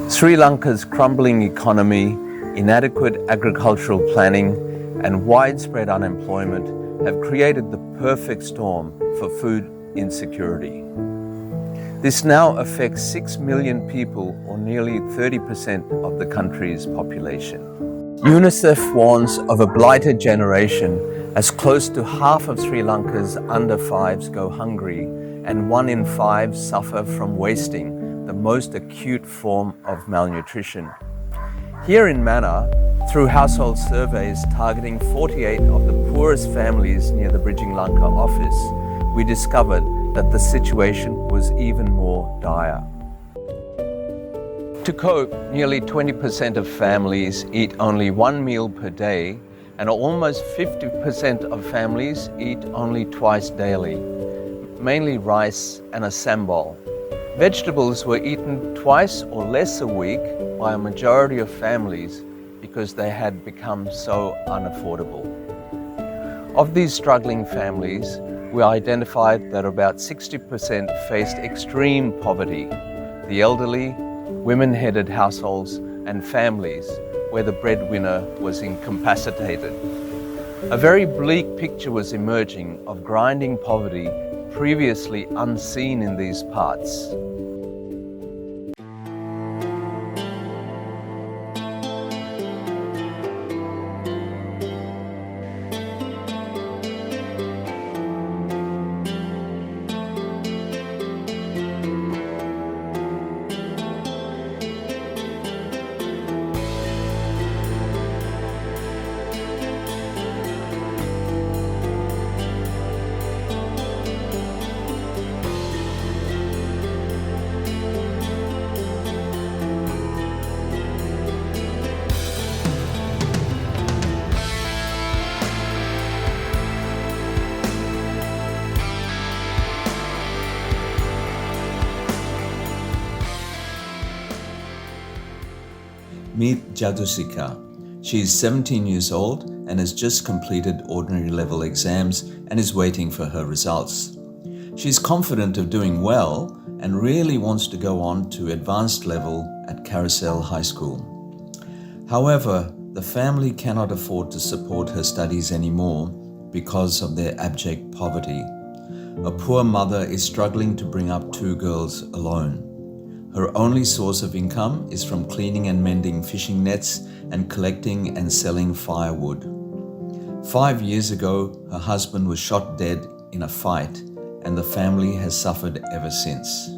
Sri Lanka's crumbling economy, inadequate agricultural planning, and widespread unemployment have created the perfect storm for food insecurity. This now affects 6 million people, or nearly 30% of the country's population. UNICEF warns of a blighted generation as close to half of Sri Lanka's under 5s go hungry and 1 in 5 suffer from wasting, the most acute form of malnutrition. Here in Mannar, through household surveys targeting 48 of the poorest families near the Bridging Lanka office, we discovered that the situation was even more dire. To cope, nearly 20% of families eat only 1 meal per day, and almost 50% of families eat only twice daily, mainly rice and a sambal. Vegetables were eaten twice or less a week by a majority of families because they had become so unaffordable. Of these struggling families, we identified that about 60% faced extreme poverty: the elderly, women-headed households, and families where the breadwinner was incapacitated. A very bleak picture was emerging of grinding poverty previously unseen in these parts. Meet Jadusika. She is 17 years old and has just completed ordinary level exams and is waiting for her results. She is confident of doing well and really wants to go on to advanced level at Carousel High School. However, the family cannot afford to support her studies anymore because of their abject poverty. A poor mother is struggling to bring up 2 girls alone. Her only source of income is from cleaning and mending fishing nets and collecting and selling firewood. 5 years ago, her husband was shot dead in a fight, and the family has suffered ever since.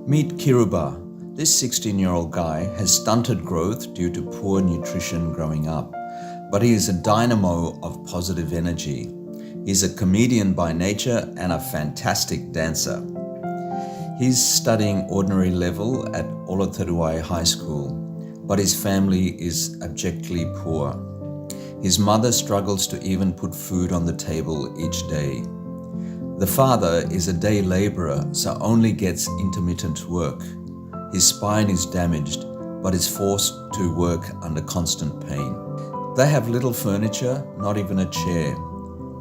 Meet Kiruba. This 16-year-old guy has stunted growth due to poor nutrition growing up, but he is a dynamo of positive energy. He's a comedian by nature and a fantastic dancer. He's studying ordinary level at Olateruai High School, but his family is abjectly poor. His mother struggles to even put food on the table each day. The father is a day laborer, so only gets intermittent work. His spine is damaged, but is forced to work under constant pain. They have little furniture, not even a chair.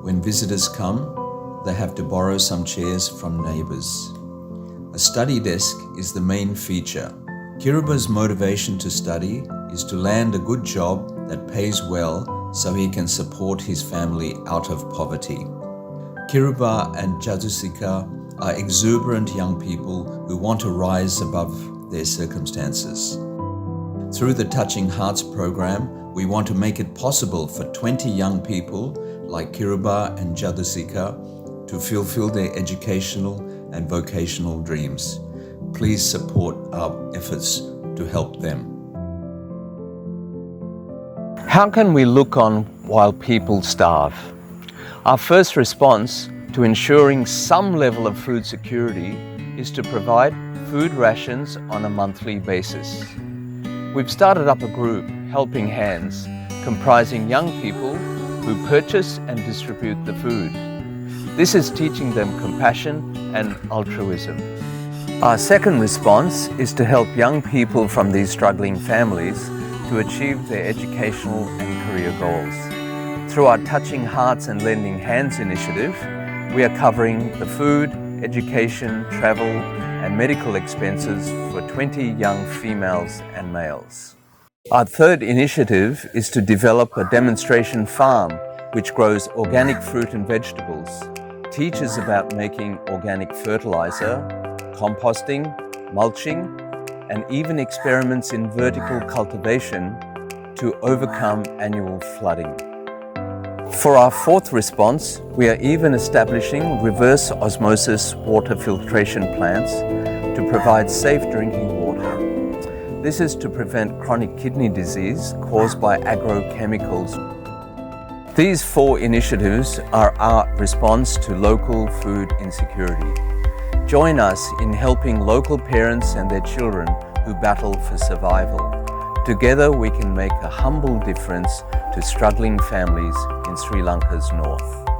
When visitors come, they have to borrow some chairs from neighbors. A study desk is the main feature. Kiruba's motivation to study is to land a good job that pays well so he can support his family out of poverty. Kiruba and Jadusika are exuberant young people who want to rise above their circumstances. Through the Touching Hearts program, we want to make it possible for 20 young people like Kiruba and Jadusika to fulfill their educational and vocational dreams. Please support our efforts to help them. How can we look on while people starve? Our first response to ensuring some level of food security is to provide food rations on a monthly basis. We've started up a group, Helping Hands, comprising young people who purchase and distribute the food. This is teaching them compassion and altruism. Our second response is to help young people from these struggling families to achieve their educational and career goals. Through our Touching Hearts and Lending Hands initiative, we are covering the food, education, travel, and medical expenses for 20 young females and males. Our third initiative is to develop a demonstration farm which grows organic fruit and vegetables, teaches about making organic fertilizer, composting, mulching, and even experiments in vertical cultivation to overcome annual flooding. For our fourth response, we are even establishing reverse osmosis water filtration plants to provide safe drinking water. This is to prevent chronic kidney disease caused by agrochemicals. These four initiatives are our response to local food insecurity. Join us in helping local parents and their children who battle for survival. Together we can make a humble difference to struggling families in Sri Lanka's north.